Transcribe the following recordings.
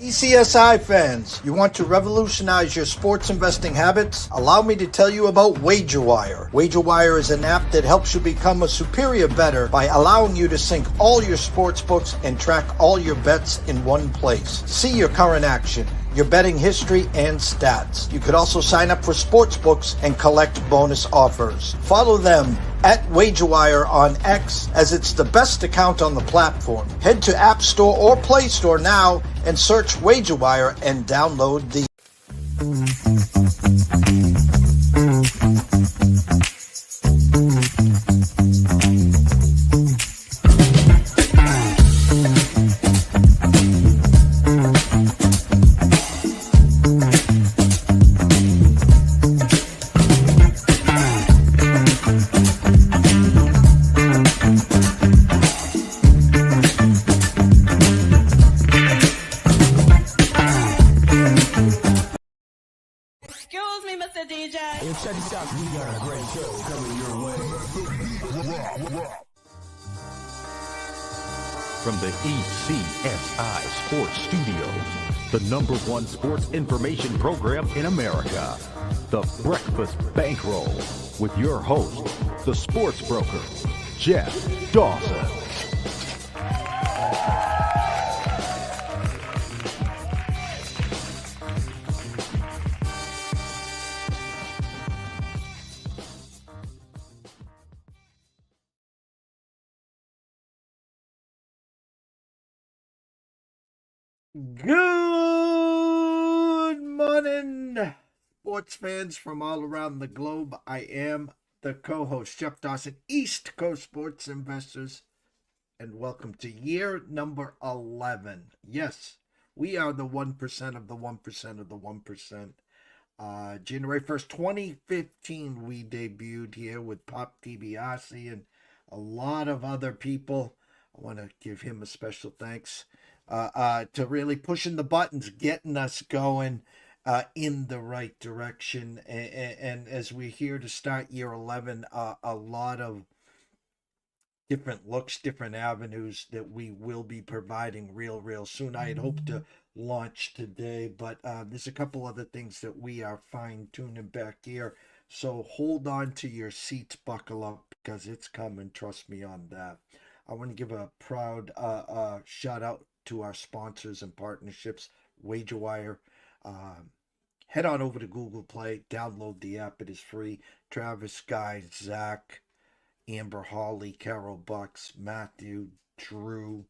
ECSI fans, you want to revolutionize your sports investing habits? Allow me to tell you about WagerWire. WagerWire is an app that helps you become a superior bettor by allowing you to sync all your sports books and track all your bets in one place. See your current action, your betting history, and stats. You could also sign up for sports books and collect bonus offers. Follow them at WagerWire on X, as it's the best account on the platform. Head to App Store or Play Store now and search WagerWire and download the From the ECSI Sports Studios, the #1 sports information program in America, the Breakfast Bankroll, with your host, the sports broker, Jeff Dawson. Good morning, sports fans from all around the globe. I am the co-host, Jeff Dawson, East Coast Sports Investors, and welcome to year number 11. Yes, we are the 1% of the 1% of the 1%. January 1st, 2015, we debuted here with Pop DiBiase and a lot of other people. I want to give him a special thanks. To really pushing the buttons, getting us going in the right direction. And as we're here to start year 11, a lot of different looks, different avenues that we will be providing real soon. I had hoped to launch today, but there's a couple other things that we are fine-tuning back here. So hold on to your seats, buckle up, because it's coming. Trust me on that. I want to give a proud shout out to our sponsors and partnerships, WagerWire. Head on over to Google Play, download the app, it is free. Travis, Guy, Zach, Amber, Holly, Carol Bucks, Matthew, Drew,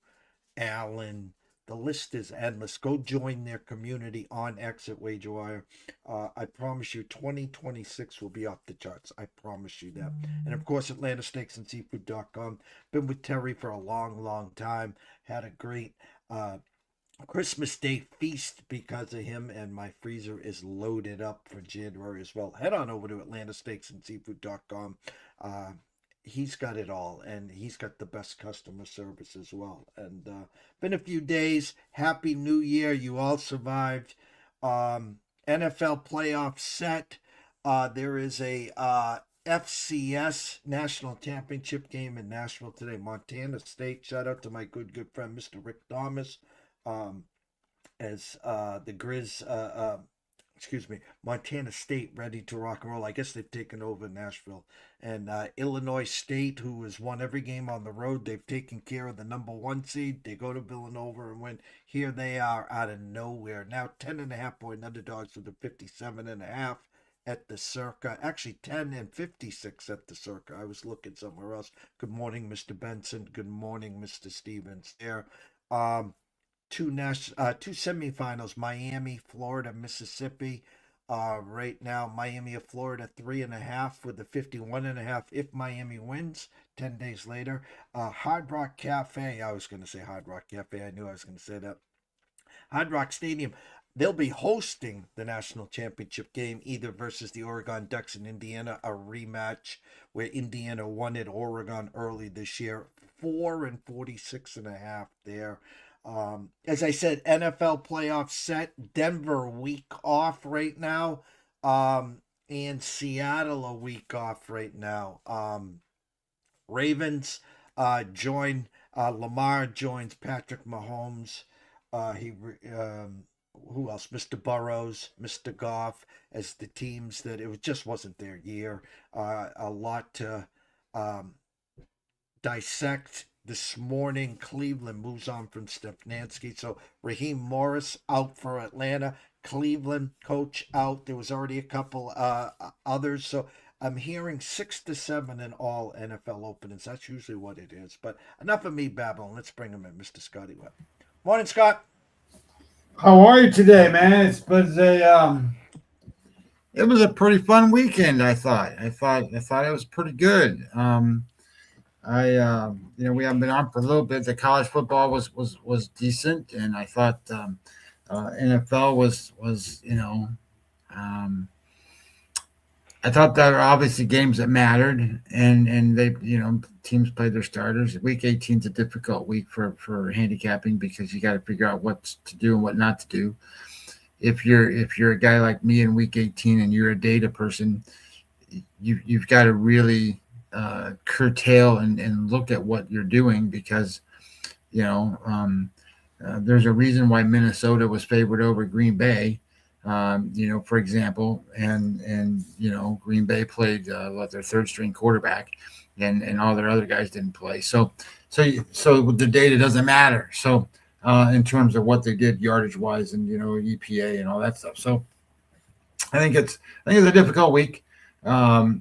Alan. The list is endless. Go join their community on X at WagerWire. I promise you 2026 will be off the charts. I promise you that. And of course, AtlantaSteaksandSeafood.com. Been with Terry for a long time. Had a great Christmas Day feast because of him, and my freezer is loaded up for January as well. Head on over to AtlantaSteaksandSeafood.com. He's got it all, and he's got the best customer service as well. And been a few days. Happy New Year. You all survived. NFL playoff set. There is a FCS National Championship game in Nashville today. Montana State. Shout out to my good friend, Mr. Rick Thomas. As the Grizz, Montana State ready to rock and roll. I guess they've taken over Nashville. And Illinois State, who has won every game on the road, they've taken care of the #1 seed. They go to Villanova and win. Here they are out of nowhere. Now 10.5-point underdogs with a 57.5 at the Circa. Actually 10 and 56 at the Circa. I was looking somewhere else. Good morning, Mr. Benson. Good morning, Mr. Stevens. There. Two semifinals, Miami, Florida, Mississippi. Right now, Miami of Florida 3.5 with a 51.5 if Miami wins. 10 days later, Hard Rock Cafe. I was going to say Hard Rock Cafe. I knew I was going to say that. Hard Rock Stadium. They'll be hosting the national championship game, either versus the Oregon Ducks in Indiana, a rematch where Indiana won at Oregon early this year. 4 and 46.5 there. As I said, NFL playoff set. Denver a week off right now. And Seattle a week off right now. Ravens join Lamar joins Patrick Mahomes. Who else? Mr. Burrows, Mr. Goff, as the teams that just wasn't their year. A lot to um, dissect this morning. Cleveland moves on from Stefanski. So Raheem Morris out for Atlanta. Cleveland coach out. There was already a couple others. So I'm hearing 6 to 7 in all NFL openings. That's usually what it is. But enough of me babbling. Let's bring him in, Mr. Scotty Webb. Morning, Scott. How are you today, man? It was a pretty fun weekend. I thought it was pretty good. We haven't been on for a little bit. The college football was decent, and I thought NFL was um, I thought there were obviously games that mattered, and they teams played their starters. Week 18 is a difficult week for handicapping because you got to figure out what to do and what not to do. If you're a guy like me in week 18 and you're a data person, you've got to really curtail and look at what you're doing because there's a reason why Minnesota was favored over Green Bay. For example, and Green Bay played their third string quarterback, and all their other guys didn't play. So the data doesn't matter. So in terms of what they did yardage wise and EPA and all that stuff. So I think it's a difficult week. I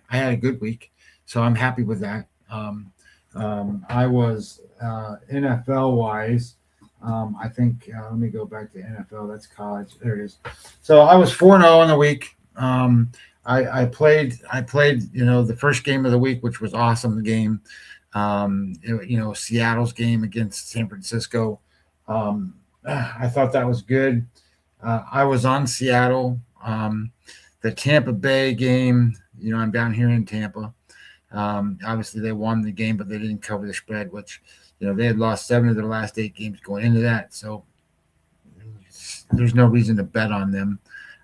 had a good week, so I'm happy with that. I was NFL wise. I think let me go back to NFL. That's college. There it is. So I was 4-0 in the week. I played the first game of the week, which was awesome. The game, Seattle's game against San Francisco. I thought that was good. I was on Seattle. The Tampa Bay game. I'm down here in Tampa. Obviously, they won the game, but they didn't cover the spread, which they had lost 7 of their last 8 games going into that. So there's no reason to bet on them.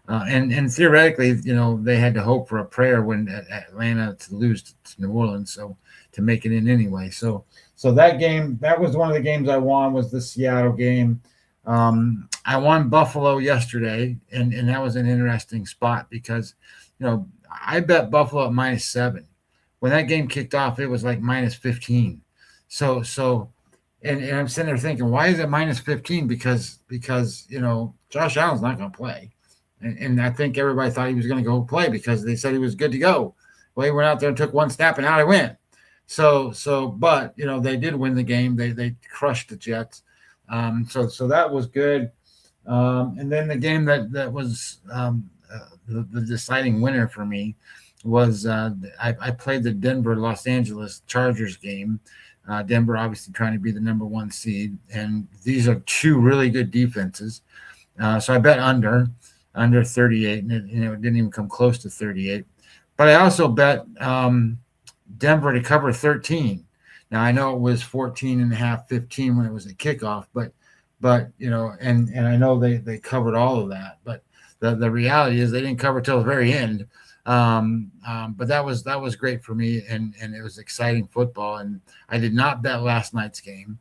And theoretically, they had to hope for a prayer when Atlanta to lose to New Orleans, so to make it in anyway. So that game, that was one of the games I won, was the Seattle game. I won Buffalo yesterday, and that was an interesting spot because, I bet Buffalo at -7. When that game kicked off, it was like -15. So and I'm sitting there thinking, why is it -15? Because Josh Allen's not going to play. And I think everybody thought he was going to go play because they said he was good to go. Well, he went out there and took one snap, and out he went. But they did win the game. They crushed the Jets. So that was good. And then the game that was the deciding winner for me was I played the Denver Los Angeles Chargers game. Denver obviously trying to be the number 1 seed, and these are 2 really good defenses. So I bet under 38, and it didn't even come close to 38. But I also bet Denver to cover 13. Now I know it was 14.5, 15 when it was a kickoff, but and I know they covered all of that. But the reality is they didn't cover till the very end. But that was great for me, and it was exciting football. And I did not bet last night's game,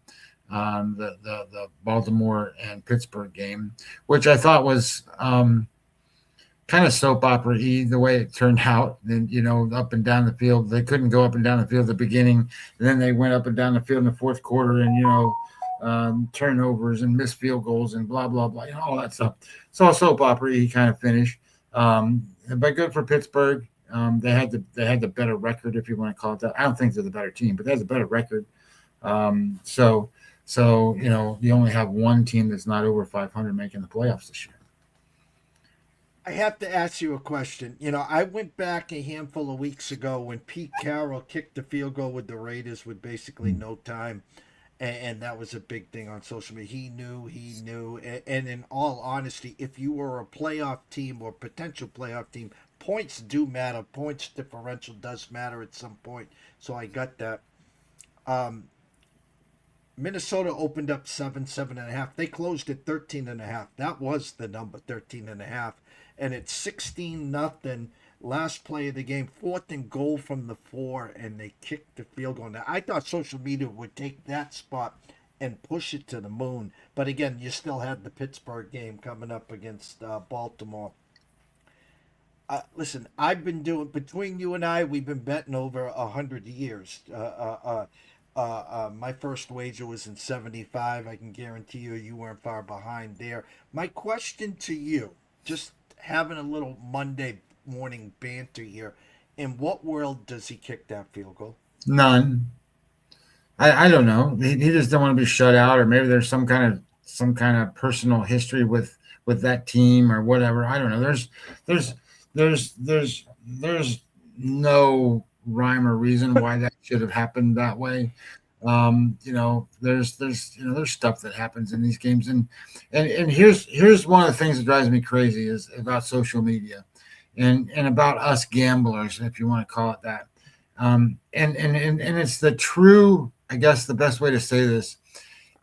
the Baltimore and Pittsburgh game, which I thought was kind of soap opera-y the way it turned out. And up and down the field, they couldn't go up and down the field at the beginning, and then they went up and down the field in the fourth quarter, and turnovers and missed field goals and blah blah blah, all that stuff. So soap opera-y kind of finish. But good for Pittsburgh. They had the better record, if you want to call it that. I don't think they're the better team, but they have the better record. So you only have one team that's not over 500 making the playoffs this year. I have to ask you a question. I went back a handful of weeks ago when Pete Carroll kicked the field goal with the Raiders with basically no time. And that was a big thing on social media. He knew. And in all honesty, if you were a playoff team or potential playoff team, points do matter. Points differential does matter at some point. So I got that. Minnesota opened up 7.5. They closed at 13.5. That was the number, 13.5. And it's 16-0. Last play of the game, 4th and goal from the 4, and they kicked the field goal. Now, I thought social media would take that spot and push it to the moon. But again, you still had the Pittsburgh game coming up against Baltimore. Listen, I've been doing, between you and I, we've been betting over 100 years. My first wager was in '75. I can guarantee you weren't far behind there. My question to you, just having a little Monday morning banter here, in what world does he kick that field goal? None. I don't know. He just don't want to be shut out, or maybe there's some kind of personal history with that team or whatever. I don't know. There's no rhyme or reason why that should have happened that way. There's stuff that happens in these games, and here's one of the things that drives me crazy is about social media, and about us gamblers, if you want to call it that. And it's the true, I guess the best way to say this,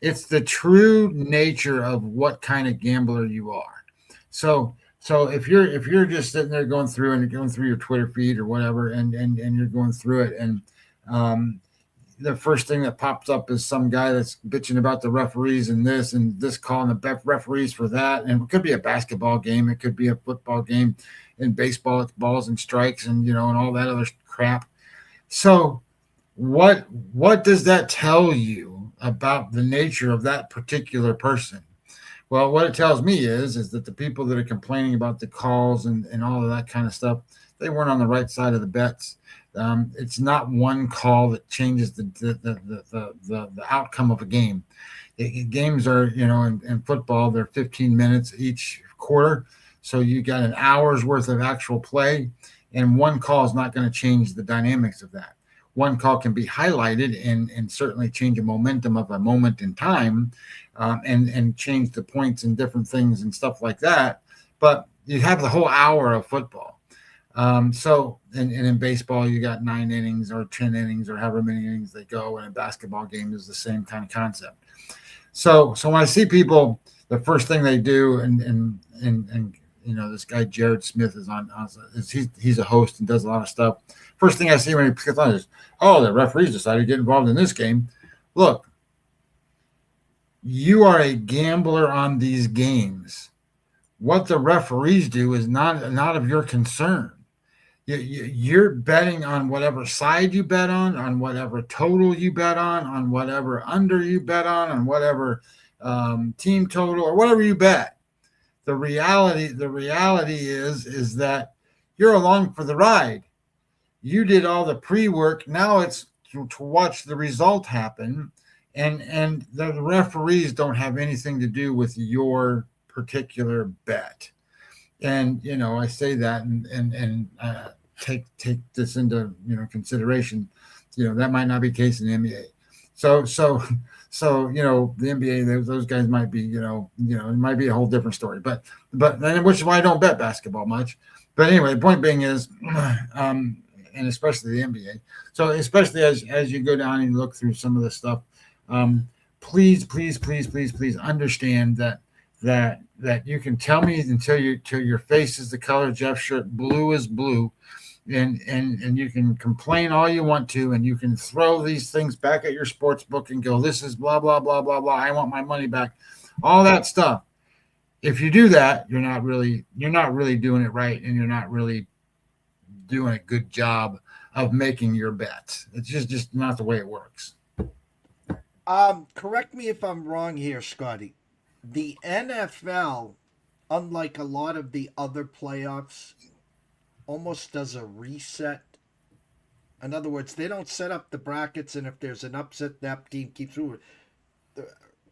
it's the true nature of what kind of gambler you are. So if you're just sitting there going through and going through your Twitter feed or whatever, and you're going through it, and um, the first thing that pops up is some guy that's bitching about the referees and this call and the referees for that, and it could be a basketball game, it could be a football game, in baseball it's balls and strikes, and all that other crap. So what does that tell you about the nature of that particular person? Well, what it tells me is that the people that are complaining about the calls and all of that kind of stuff, they weren't on the right side of the bets. It's not one call that changes the outcome of a game. Games are, in football, they're 15 minutes each quarter. So you got an hour's worth of actual play, and one call is not going to change the dynamics of that. One call can be highlighted and certainly change a momentum of a moment in time, and change the points and different things and stuff like that. But you have the whole hour of football. And in baseball, you got 9 innings or 10 innings or however many innings they go. And a basketball game is the same kind of concept. So when I see people, the first thing they do, and this guy Jared Smith he's a host and does a lot of stuff. First thing I see when he picks on is, the referees decided to get involved in this game. Look, you are a gambler on these games. What the referees do is not of your concern. You're betting on whatever side you bet on whatever total you bet on whatever under you bet on whatever team total or whatever you bet. The reality is that you're along for the ride. You did all the pre-work. Now it's to watch the result happen, and the referees don't have anything to do with your particular bet. And I say that and take this into consideration. That might not be the case in the NBA. So the NBA, those guys might be it might be a whole different story. But then, which is why I don't bet basketball much. But anyway, the point being is, and especially the NBA. So especially as you go down and look through some of this stuff, please understand that you can tell me until your face is the color of Jeff's shirt, blue is blue, and you can complain all you want to, and you can throw these things back at your sports book and go, this is blah blah blah blah blah, I want my money back, all that stuff. If you do that, you're not really doing it right, and you're not really doing a good job of making your bets. It's just not the way it works. Correct me if I'm wrong here, Scotty. The NFL, unlike a lot of the other playoffs, almost does a reset. In other words, they don't set up the brackets, and if there's an upset, that team keeps moving.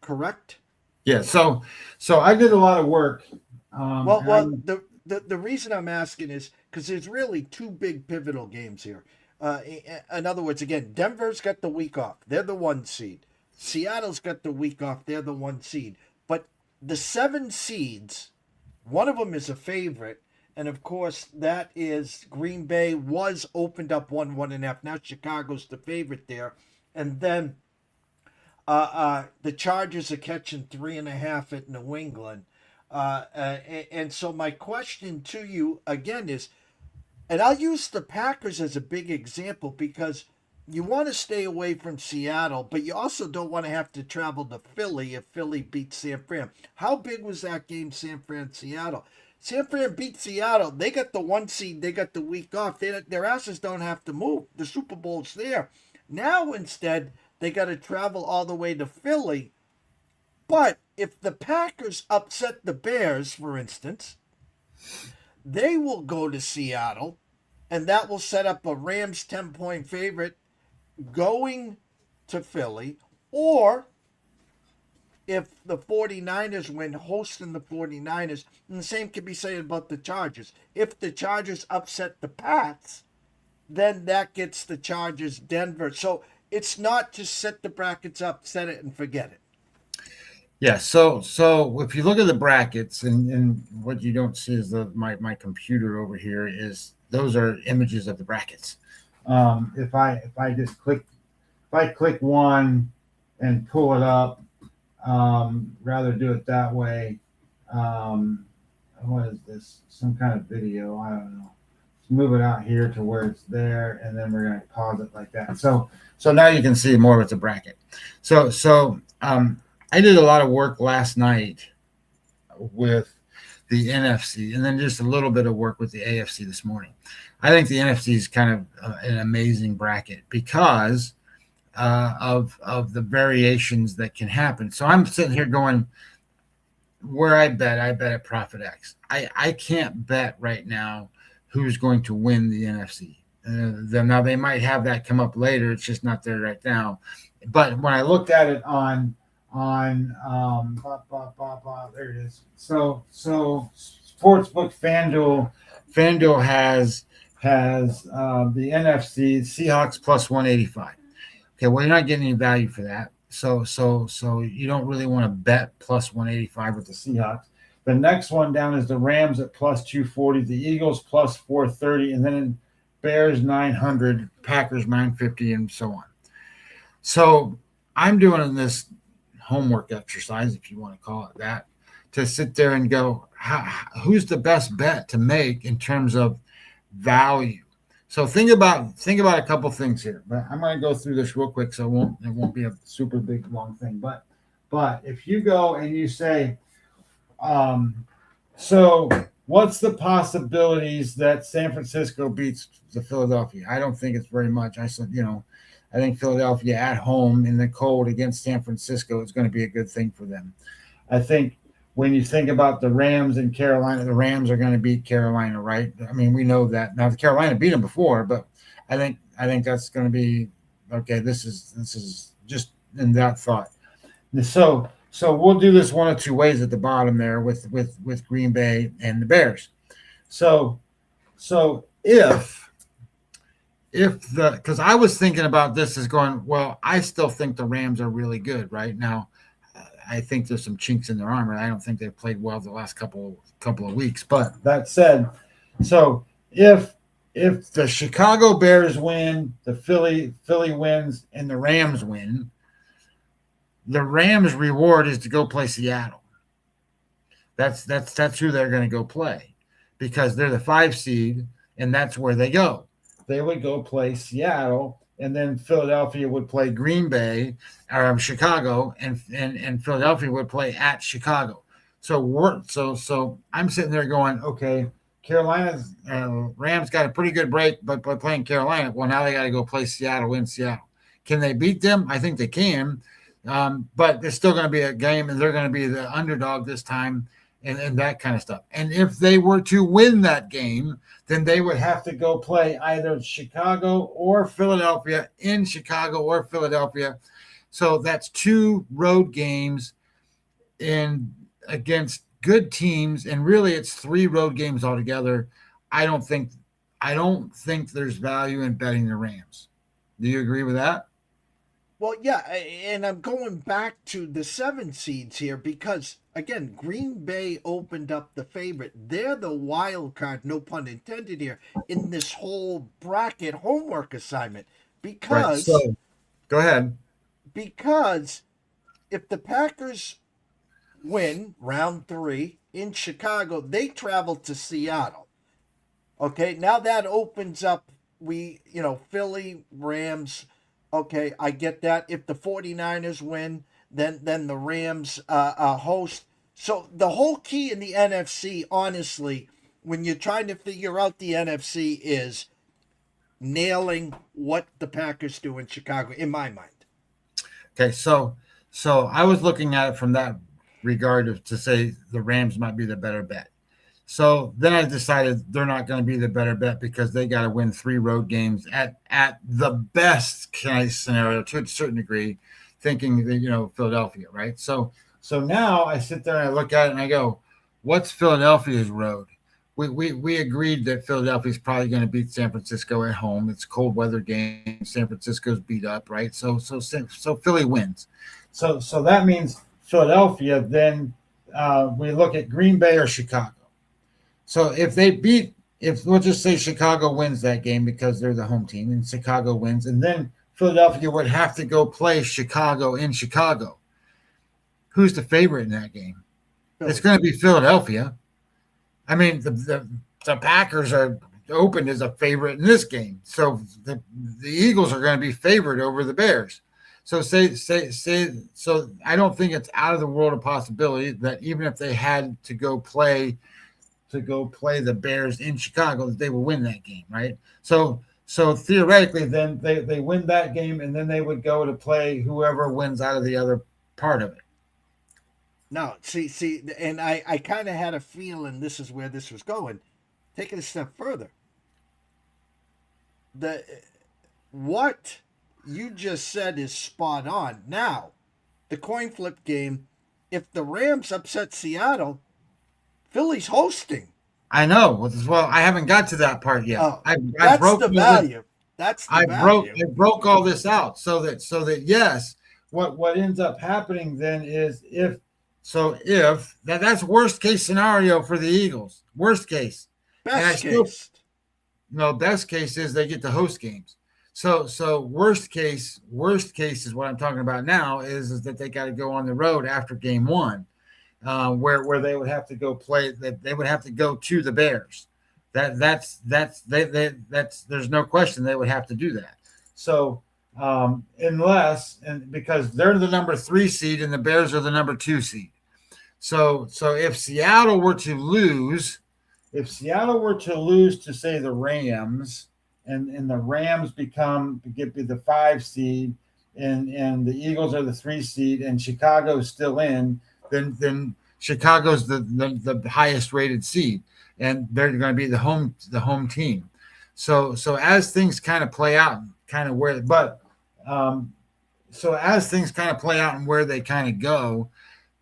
Correct? Yeah. So I did a lot of work. The reason I'm asking is because there's really two big pivotal games here. In other words, again, Denver's got the week off. They're the 1 seed. Seattle's got the week off. They're the 1 seed. But the 7 seeds, one of them is a favorite. And of course, that is Green Bay was opened up 1.5. Now Chicago's the favorite there. And then the Chargers are catching 3.5 at New England. And so my question to you again is, and I'll use the Packers as a big example because you want to stay away from Seattle, but you also don't want to have to travel to Philly if Philly beats San Fran. How big was that game, San Fran Seattle? San Fran beat Seattle. They got the 1 seed. They got the week off. Their asses don't have to move. The Super Bowl's there. Now instead, they got to travel all the way to Philly. But if the Packers upset the Bears, for instance, they will go to Seattle, and that will set up a Rams 10-point favorite going to Philly. Or if the 49ers win, hosting the 49ers, and the same can be said about the Chargers. If the Chargers upset the Pats, then that gets the Chargers Denver. So it's not just set the brackets up, set it and forget it. Yeah, so if you look at the brackets, and what you don't see is my computer over here is those are images of the brackets. If I click one and pull it up, rather do it that way. What is this? Some kind of video? I don't know. Let's move it out here to where it's there, and then we're going to pause it like that. So now you can see more of it's a bracket. I did a lot of work last night with the NFC, and then just a little bit of work with the AFC this morning. I think the NFC is kind of an amazing bracket because of the variations that can happen. So I'm sitting here going, where I bet at Profit X. I can't bet right now who's going to win the NFC. Now they might have that come up later. It's just not there right now. But when I looked at it on there it is. So Sportsbook FanDuel has the NFC Seahawks plus 185. Okay, well, you're not getting any value for that. So you don't really want to bet plus 185 with the Seahawks. The next one down is the Rams at plus 240, the Eagles plus 430, and then Bears 900, Packers 950, and so on. So I'm doing this homework exercise, if you want to call it that, to sit there and go, who's the best bet to make in terms of value? So think about a couple things here, but I'm going to go through this real quick, so it won't be a super big long thing. But if you go and you say, so what's the possibilities that San Francisco beats the Philadelphia? I don't think it's very much. I said, I think Philadelphia at home in the cold against San Francisco is going to be a good thing for them. I think when you think about the Rams and Carolina, the Rams are going to beat Carolina, right? I mean, we know that. Now, the Carolina beat them before, but I think that's going to be okay. This is just in that thought. So we'll do this one of two ways at the bottom there with Green Bay and the Bears. So because I was thinking about this as going, well, I still think the Rams are really good right now. I think there's some chinks in their armor. I don't think they've played well the last couple of weeks. But that said, so if the Chicago Bears win, the Philly wins, and the Rams win, the Rams' reward is to go play Seattle. That's who they're going to go play because they're the 5 seed, and that's where they go. They would go play Seattle, and then Philadelphia would play Green Bay or Chicago, and Philadelphia would play at Chicago. So I'm sitting there going, okay, Carolina's Rams got a pretty good break, but by playing Carolina, well, now they got to go play Seattle in Seattle. Can they beat them? I think they can, but it's still going to be a game, and they're going to be the underdog this time. And that kind of stuff. And if they were to win that game, then they would have to go play either Chicago or Philadelphia in Chicago or Philadelphia. So that's 2 road games against good teams. And really it's 3 road games altogether. I don't think there's value in betting the Rams. Do you agree with that? Well, yeah, and I'm going back to the 7 seeds here because, again, Green Bay opened up the favorite. They're the wild card, no pun intended here, in this whole bracket homework assignment. Because, right, so, go ahead. Because if the Packers win round 3 in Chicago, they travel to Seattle. Okay, now that opens up, Philly, Rams, Okay, I get that. If the 49ers win, then the Rams host. So the whole key in the NFC, honestly, when you're trying to figure out the NFC, is nailing what the Packers do in Chicago, in my mind. Okay, so I was looking at it from that regard to say the Rams might be the better bet. So then I decided they're not going to be the better bet because they got to win 3 road games at the best case scenario to a certain degree, thinking that Philadelphia, right? So now I sit there and I look at it and I go, what's Philadelphia's road? We agreed that Philadelphia is probably going to beat San Francisco at home. It's a cold weather game. San Francisco's beat up, right? So Philly wins. So that means Philadelphia. Then we look at Green Bay or Chicago. So if we'll just say Chicago wins that game because they're the home team, and Chicago wins, and then Philadelphia would have to go play Chicago in Chicago. Who's the favorite in that game? Philly. It's going to be Philadelphia. I mean, the Packers are opened as a favorite in this game, so the Eagles are going to be favored over the Bears. So so I don't think it's out of the world of possibility that even if they had to go play the Bears in Chicago, that they will win that game, right? So theoretically, then they win that game, and then they would go to play whoever wins out of the other part of it. No, see, and I kind of had a feeling this is where this was going. Take it a step further. What you just said is spot on. Now, the coin flip game, if the Rams upset Seattle, Philly's hosting. I know. Well, I haven't got to that part yet. Oh, I that's broke the value. That's the value. I broke all this out so that yes, what ends up happening then is if that's worst case scenario for the Eagles. Worst case. Best case. No, best case is they get the host games. So worst case is what I'm talking about now is that they got to go on the road after game 1. Where they would have to go play, that they would have to go to the Bears. That's there's no question they would have to do that. So because they're the number 3 seed and the Bears are the number 2 seed. So if Seattle were to lose to say the Rams and the Rams get the 5 seed and the Eagles are the 3 seed and Chicago's still in, then Chicago's the highest rated seed, and they're going to be the home team. So as things kind of play out, as things kind of play out and where they kind of go,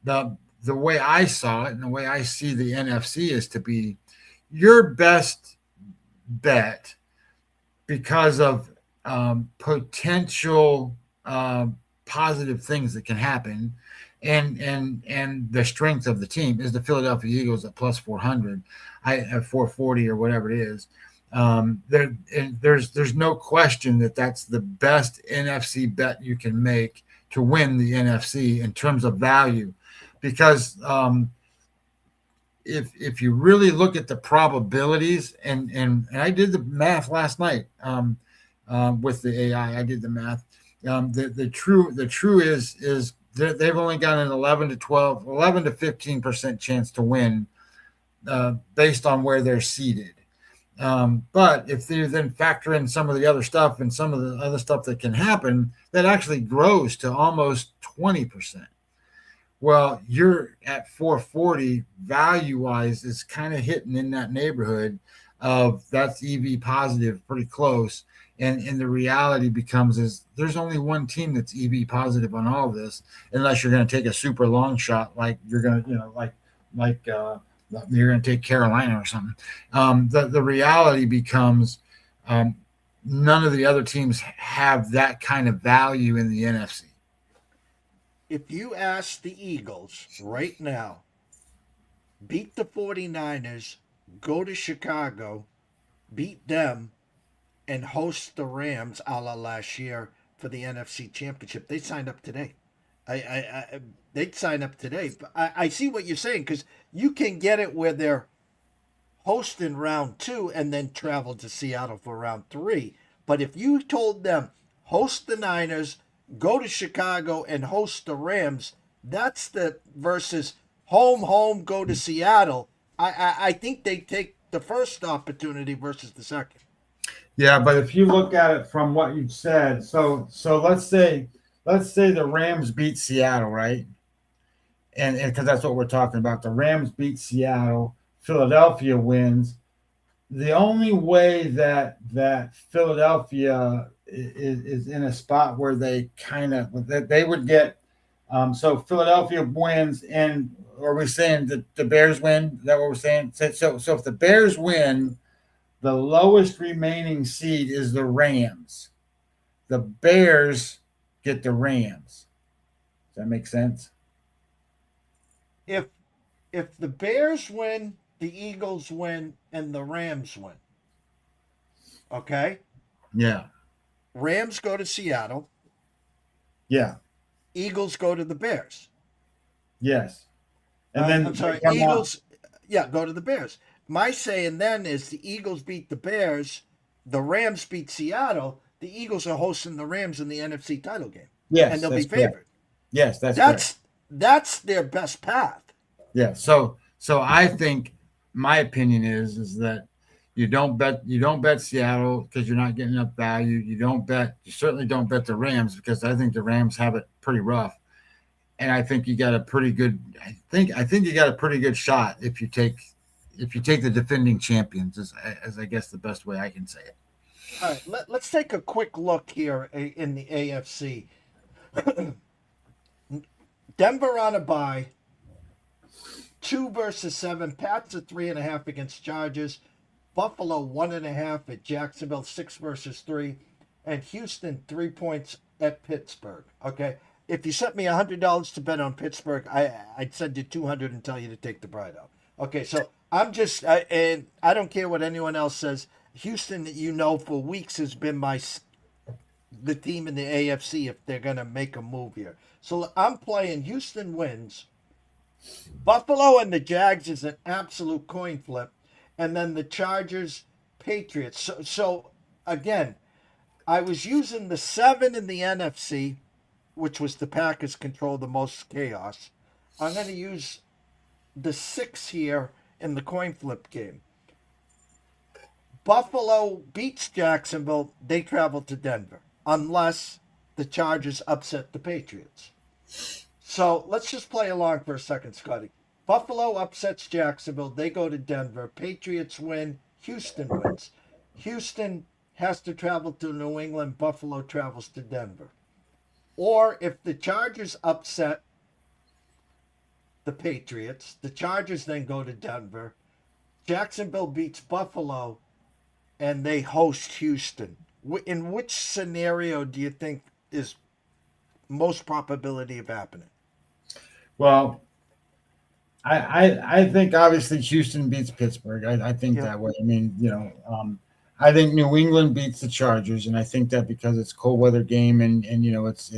the way I saw it and the way I see the NFC is to be your best bet because of potential positive things that can happen. And the strength of the team is the Philadelphia Eagles at plus 400, at 440 or whatever it is. There's no question that's the best NFC bet you can make to win the NFC in terms of value, because if you really look at the probabilities, and I did the math last night with the AI, I did the math. The true is they've only got an 11 to 15% chance to win based on where they're seated. But if they then factor in some of the other stuff and some of the other stuff that can happen, that actually grows to almost 20%. Well, you're at 440 value-wise is kind of hitting in that neighborhood of that's EV positive, pretty close. And the reality becomes is there's only one team that's EV positive on all of this, unless you're going to take a super long shot, like you're going to, you're going to take Carolina or something. The reality becomes none of the other teams have that kind of value in the NFC. If you ask the Eagles right now, beat the 49ers, go to Chicago, beat them, and host the Rams a la last year for the NFC Championship, they signed up today. They'd sign up today. But I see what you're saying, because you can get it where they're hosting round 2 and then travel to Seattle for round 3. But if you told them host the Niners, go to Chicago, and host the Rams. That's the versus home, go to Seattle. I think they take the first opportunity versus the second. Yeah, but if you look at it from what you said, so let's say the Rams beat Seattle, right? And because that's what we're talking about, the Rams beat Seattle, Philadelphia wins. The only way that Philadelphia is in a spot where they they would get so Philadelphia wins, and are we saying that the Bears win? Is that what we're saying? So if the Bears win, the lowest remaining seed is the Rams. The Bears get the Rams. Does that make sense? If the Bears win, the Eagles win, and the Rams win. Okay? Yeah. Rams go to Seattle. Yeah. Eagles go to the Bears. Yes. And then I'm sorry, Eagles go to the Bears. My saying then is the Eagles beat the Bears, the Rams beat Seattle, the Eagles are hosting the Rams in the NFC title game. Yes, and they'll be that's correct. favored. Yes, that's their best path. Yeah. So I think my opinion is that you don't bet Seattle because you're not getting enough value. You certainly don't bet the Rams because I think the Rams have it pretty rough. And I think you got a pretty good you got a pretty good shot if you take the defending champions as I guess the best way I can say it. All right, let's take a quick look here in the AFC. Denver on a bye. 2 versus 7. Pats are 3.5 against Chargers. Buffalo 1.5 at Jacksonville. 6 versus 3. And Houston 3 points at Pittsburgh. Okay. If you sent me $100 to bet on Pittsburgh, I'd send you $200 and tell you to take the bride out. Okay, so I'm just, and I don't care what anyone else says. Houston, for weeks has been the team in the AFC if they're gonna make a move here. So I'm playing Houston wins. Buffalo and the Jags is an absolute coin flip, and then the Chargers, Patriots. So again, I was using the 7 in the NFC, which was the Packers control the most chaos. I'm going to use the 6 here in the coin flip game. Buffalo beats Jacksonville. They travel to Denver, unless the Chargers upset the Patriots. So let's just play along for a second, Scotty. Buffalo upsets Jacksonville. They go to Denver. Patriots win. Houston wins. Houston has to travel to New England. Buffalo travels to Denver. Or if the Chargers upset the Patriots, the Chargers then go to Denver. Jacksonville beats Buffalo, and they host Houston. In which scenario do you think is most probability of happening? Well, I think obviously Houston beats Pittsburgh. I think that way. I mean, I think New England beats the Chargers, and I think that because it's cold weather game and it's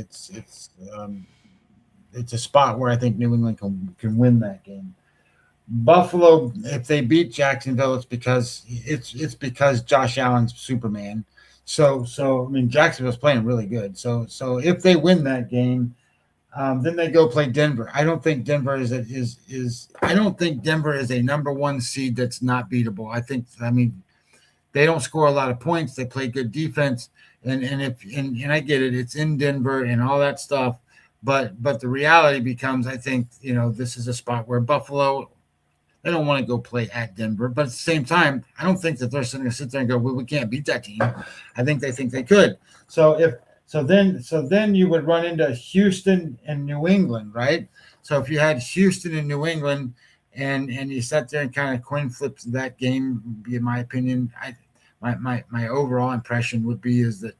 a spot where I think New England can win that game. Buffalo, if they beat Jacksonville, it's because Josh Allen's Superman. So I mean Jacksonville's playing really good. So if they win that game, then they go play Denver. I don't think Denver is a number 1 seed that's not beatable. They don't score a lot of points. They play good defense, and I get it. It's in Denver and all that stuff, but the reality becomes, I think this is a spot where Buffalo, they don't want to go play at Denver, but at the same time, I don't think that they're going to sit there and go, well, we can't beat that team. I think they could. So then you would run into Houston and New England, right? So if you had Houston and New England, and you sat there and kind of coin flipped that game, in my opinion, my overall impression would be is that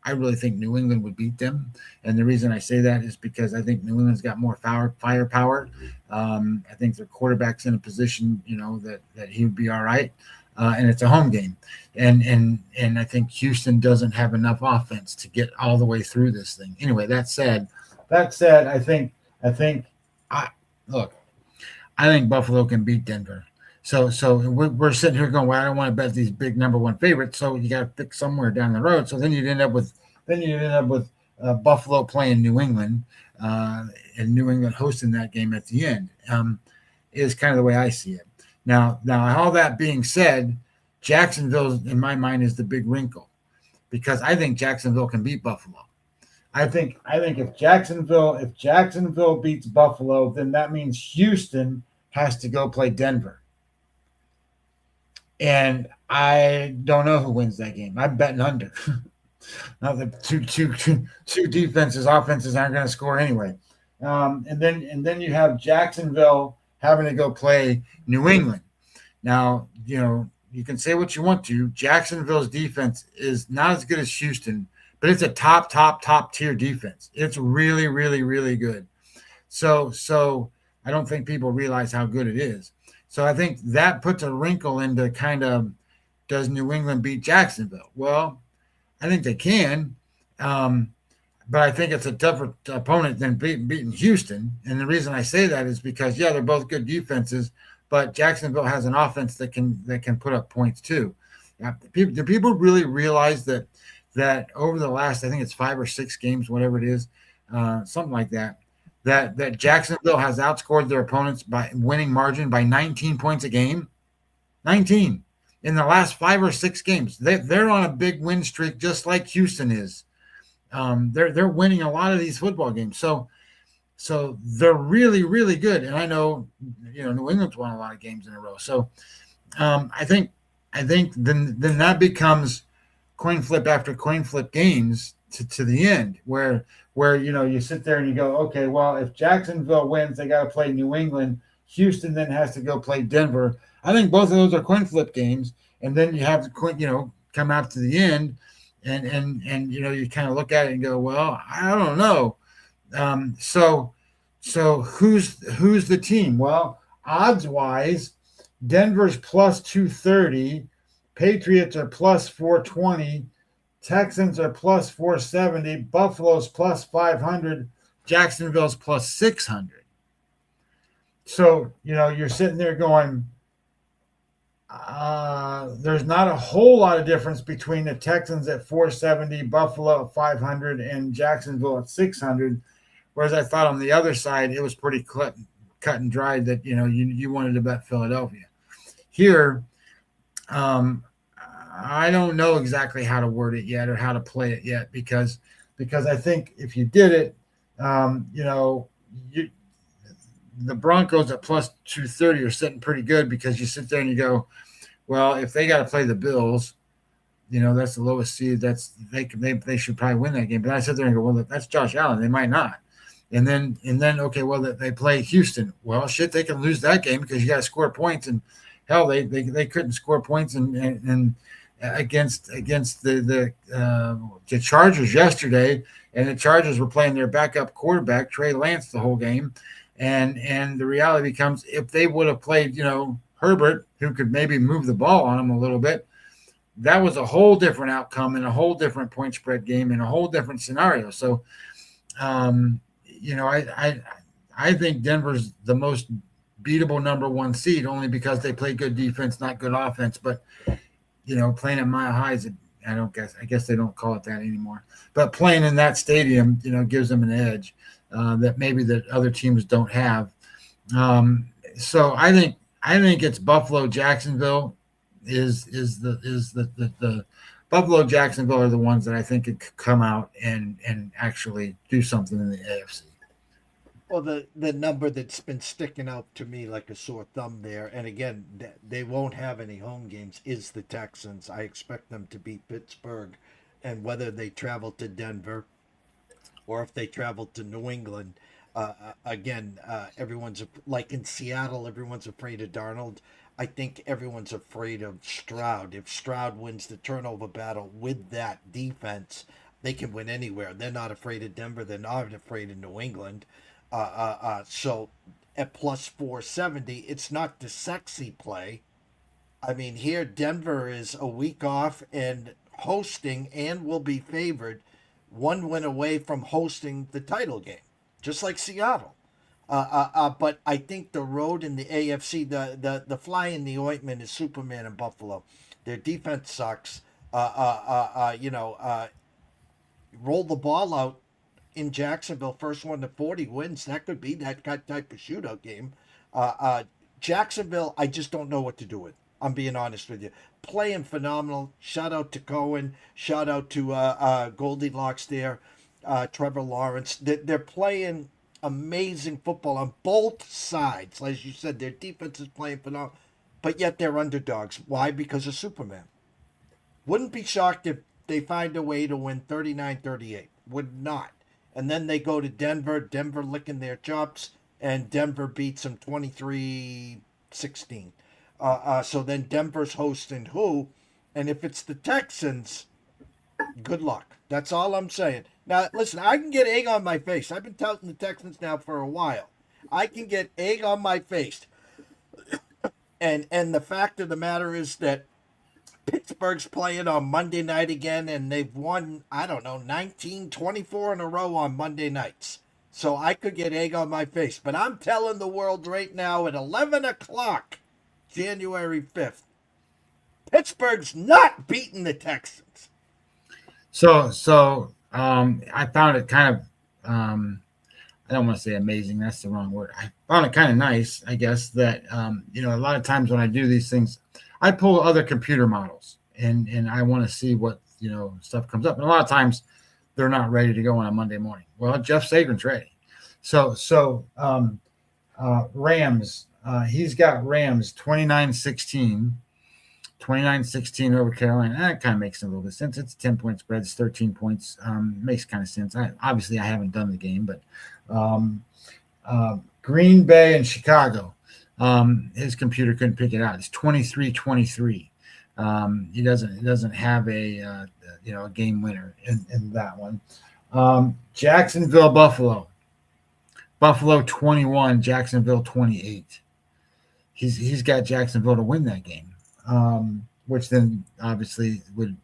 I really think New England would beat them. And the reason I say that is because I think New England's got more firepower. I think their quarterback's in a position, that he would be all right. And it's a home game. And I think Houston doesn't have enough offense to get all the way through this thing. Anyway, that said, I think Buffalo can beat Denver. So we're sitting here going, well, I don't want to bet these big number 1 favorites. So you got to pick somewhere down the road. So then you'd end up with then you end up with Buffalo playing New England, and New England hosting that game at the end. Is kind of the way I see it. Now, all that being said, Jacksonville, in my mind, is the big wrinkle because I think Jacksonville can beat Buffalo. I think if Jacksonville beats Buffalo, then that means Houston has to go play Denver. And I don't know who wins that game. I'm betting under. Now the two defenses, offenses aren't going to score anyway. And then you have Jacksonville having to go play New England. Now, you can say what you want to. Jacksonville's defense is not as good as Houston, but it's a top tier defense. It's really, really, really good. So I don't think people realize how good it is. So I think that puts a wrinkle into kind of, does New England beat Jacksonville? Well, I think they can, but I think it's a tougher opponent than beating Houston. And the reason I say that is because, they're both good defenses, but Jacksonville has an offense that can put up points too. Do people really realize that over the last, I think it's 5 or 6 games, whatever it is, something like that, that Jacksonville has outscored their opponents by winning margin by 19 points a game? 19 in the last 5 or 6 games. They're on a big win streak, just like Houston is. They're winning a lot of these football games. So they're really, really good. And I know, New England's won a lot of games in a row. So I think then that becomes coin flip after coin flip games to the end where you sit there and you go, okay, well, if Jacksonville wins, they got to play New England. Houston then has to go play Denver. I think both of those are coin flip games. And then you have to come out to the end and you kind of look at it and go, well, I don't know. So who's the team? Well, odds wise, Denver's plus 230, Patriots are plus 420, Texans are plus 470, Buffalo's plus 500, Jacksonville's plus 600. So, you're sitting there going, there's not a whole lot of difference between the Texans at 470, Buffalo at 500, and Jacksonville at 600. Whereas I thought on the other side, it was pretty cut and dried that, you wanted to bet Philadelphia. Here, I don't know exactly how to word it yet or how to play it yet because I think if you did it, the Broncos at plus 230 are sitting pretty good because you sit there and you go, well, if they got to play the Bills, that's the lowest seed. They should probably win that game. But I sit there and go, well, that's Josh Allen. They might not. And then okay, well, they play Houston. Well, shit, they can lose that game because you got to score points. And hell, they couldn't score points and against the Chargers yesterday, and the Chargers were playing their backup quarterback Trey Lance the whole game. And the reality becomes if they would have played, Herbert, who could maybe move the ball on them a little bit, that was a whole different outcome and a whole different point spread game and a whole different scenario. So, I think Denver's the most beatable number 1 seed only because they play good defense, not good offense. But, playing at Mile High I guess they don't call it that anymore. But playing in that stadium, gives them an edge that maybe that other teams don't have. So I think it's Buffalo Jacksonville is the Buffalo Jacksonville are the ones that I think could come out and actually do something in the AFC. Well, the number that's been sticking out to me like a sore thumb there, and again, they won't have any home games, is the Texans. I expect them to beat Pittsburgh, and whether they travel to Denver or if they travel to New England, everyone's like in Seattle, everyone's afraid of Darnold. I think everyone's afraid of Stroud. If Stroud wins the turnover battle with that defense, they can win anywhere. They're not afraid of Denver. They're not afraid of New England. So at plus 470, it's not the sexy play. I mean, here Denver is a week off and hosting and will be favored 1 win away from hosting the title game, just like Seattle. But I think the road in the AFC, the fly in the ointment is Superman and Buffalo. Their defense sucks. roll the ball out in Jacksonville, first one to 40 wins. That could be that type of shootout game. Jacksonville, I just don't know what to do with. I'm being honest with you. Playing phenomenal. Shout out to Cohen. Shout out to Goldilocks there, Trevor Lawrence. They're playing amazing football on both sides. As you said, their defense is playing phenomenal, but yet they're underdogs. Why? Because of Superman. Wouldn't be shocked if they find a way to win 39-38. Would not. And then they go to Denver, Denver licking their chops, and Denver beats them 23-16. So then Denver's hosting who? And if it's the Texans, good luck. That's all I'm saying. Now, listen, I can get egg on my face. I've been touting the Texans now for a while. I can get egg on my face. And the fact of the matter is that Pittsburgh's playing on Monday night again, and they've won, 19-24 in a row on Monday nights. So I could get egg on my face. But I'm telling the world right now at 11 o'clock, January 5th, Pittsburgh's not beating the Texans. So I found it kind of, I don't want to say amazing. That's the wrong word. I found it kind of nice, I guess, that, a lot of times when I do these things, I pull other computer models and I want to see what, stuff comes up. And a lot of times they're not ready to go on a Monday morning. Well, Jeff Sagan's ready. So Rams, he's got Rams 29-16 over Carolina. That kind of makes a little bit of sense. It's a 10-point spread. It's 13 points. Makes kind of sense. Obviously I haven't done the game, but Green Bay and Chicago. His computer couldn't pick it out. It's 23-23. He doesn't have a game winner in that one. Jacksonville, Buffalo 21, Jacksonville 28. He's got Jacksonville to win that game, which then obviously would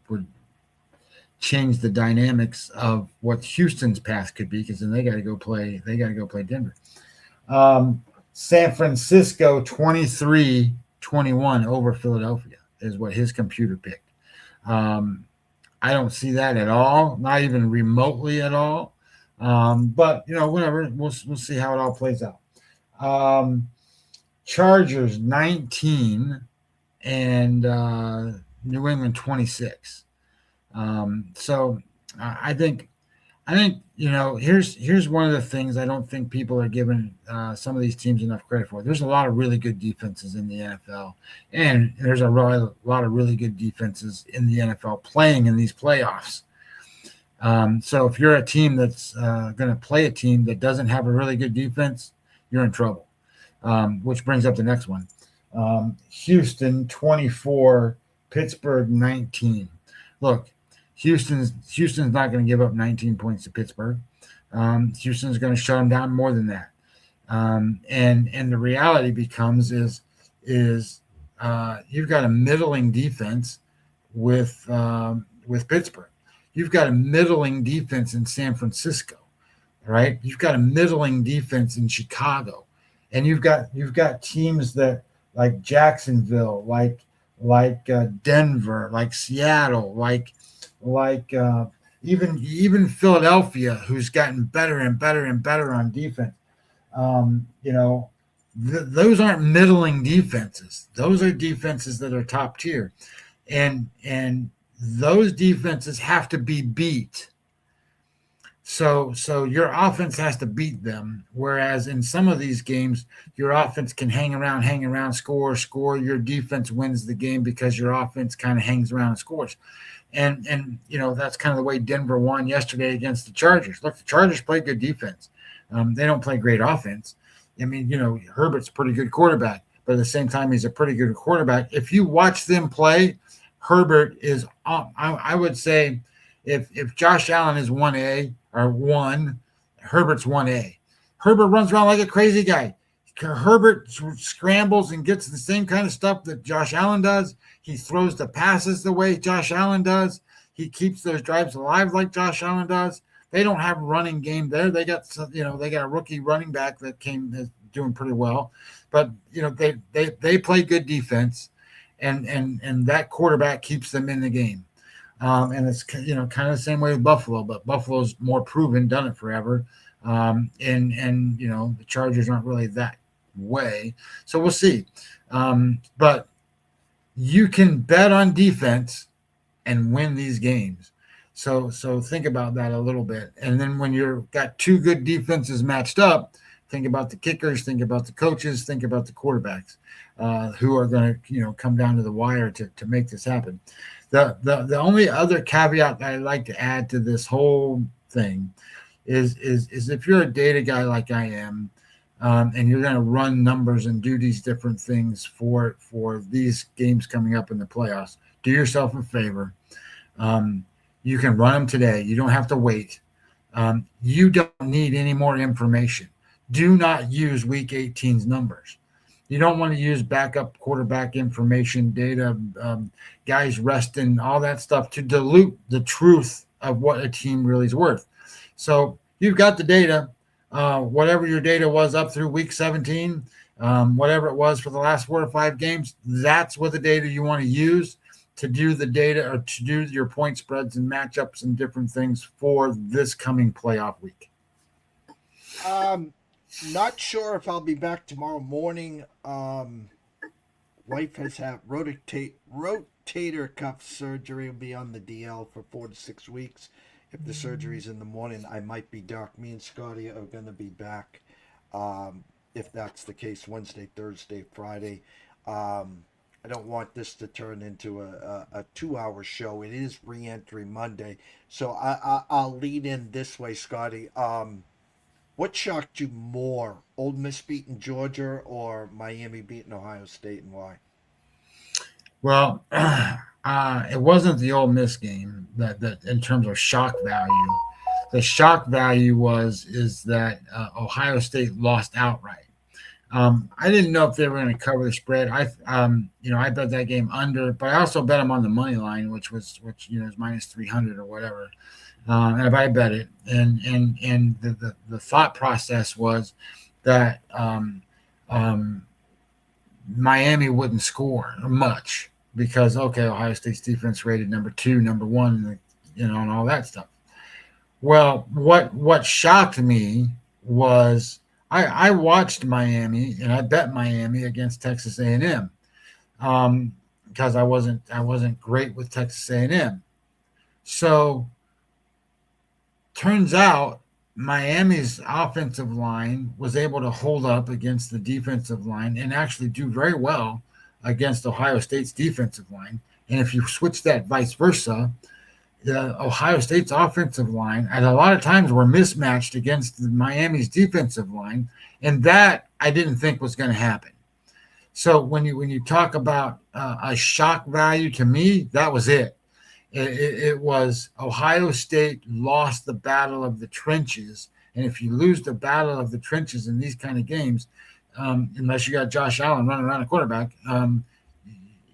change the dynamics of what Houston's path could be, because then they got to go play Denver. San Francisco 23-21 over Philadelphia is what his computer picked. I don't see that at all, not even remotely at all. But whatever, we'll see how it all plays out. Chargers 19 and New England 26. So I think here's one of the things I don't think people are giving some of these teams enough credit for. There's a lot of really good defenses in the NFL, and there's a lot of really good defenses in the NFL playing in these playoffs. So if you're a team that's going to play a team that doesn't have a really good defense, you're in trouble. Which brings up the next one. Houston 24, Pittsburgh 19. Look, Houston's not going to give up 19 points to Pittsburgh. Houston's going to shut them down more than that. And the reality becomes is you've got a middling defense with Pittsburgh. You've got a middling defense in San Francisco, right? You've got a middling defense in Chicago, and you've got teams that like Jacksonville, like Denver, like Seattle, like even Philadelphia, who's gotten better and better and better on defense. Those aren't middling defenses. Those are defenses that are top tier, and those defenses have to be beat. So your offense has to beat them. Whereas in some of these games, your offense can hang around, score. Your defense wins the game because your offense kind of hangs around and scores. And that's kind of the way Denver won yesterday against the Chargers. Look, the Chargers play good defense. They don't play great offense. I mean, Herbert's a pretty good quarterback, but at the same time, he's a pretty good quarterback. If you watch them play, Herbert is, I would say, if Josh Allen is 1A or 1, Herbert's 1A. Herbert runs around like a crazy guy. Herbert scrambles and gets the same kind of stuff that Josh Allen does. He throws the passes the way Josh Allen does. He keeps those drives alive like Josh Allen does. They don't have a running game there. They got a rookie running back that is doing pretty well, but they play good defense, and that quarterback keeps them in the game. And it's kind of the same way with Buffalo, but Buffalo's more proven, done it forever. And the Chargers aren't really that way, so we'll see. But you can bet on defense and win these games. So think about that a little bit. And then when you've got two good defenses matched up, think about the kickers, think about the coaches, think about the quarterbacks who are going to come down to the wire to make this happen. The only other caveat that I'd like to add to this whole thing is if you're a data guy like I am, and you're going to run numbers and do these different things for these games coming up in the playoffs, do yourself a favor. You can run them today. You don't have to wait. You don't need any more information. Do not use Week 18's numbers. You don't want to use backup quarterback information, data, guys resting, all that stuff to dilute the truth of what a team really is worth. So you've got the data. Whatever your data was up through Week 17, whatever it was for the last 4 or 5 games, that's what the data you want to use to do the data or to do your point spreads and matchups and different things for this coming playoff week. Not sure if I'll be back tomorrow morning. Wife has had rotator cuff surgery. Will be on the DL for 4 to 6 weeks. If the surgery's in the morning, I might be dark. Me and Scotty are going to be back. If that's the case, Wednesday, Thursday, Friday. I don't want this to turn into a 2-hour show. It is re-entry Monday. So I'll lead in this way, Scotty. What shocked you more, Ole Miss beating Georgia or Miami beating Ohio State, and why? Well, it wasn't the Ole Miss game that in terms of shock value. The shock value is that Ohio State lost outright. I didn't know if they were going to cover the spread. I bet that game under, but I also bet them on the money line, which is minus 300 or whatever. And I bet it, and the thought process was that Miami wouldn't score much because Ohio State's defense rated number 2, number 1, and all that stuff. Well, what shocked me was I watched Miami and I bet Miami against Texas A&M because I wasn't great with Texas A&M. So turns out Miami's offensive line was able to hold up against the defensive line and actually do very well against Ohio State's defensive line. And if you switch that vice versa, the Ohio State's offensive line at a lot of times were mismatched against Miami's defensive line, and that I didn't think was going to happen. So when you talk about a shock value, to me, that was it. It was Ohio State lost the battle of the trenches, and if you lose the battle of the trenches in these kind of games, unless you got Josh Allen running around a quarterback,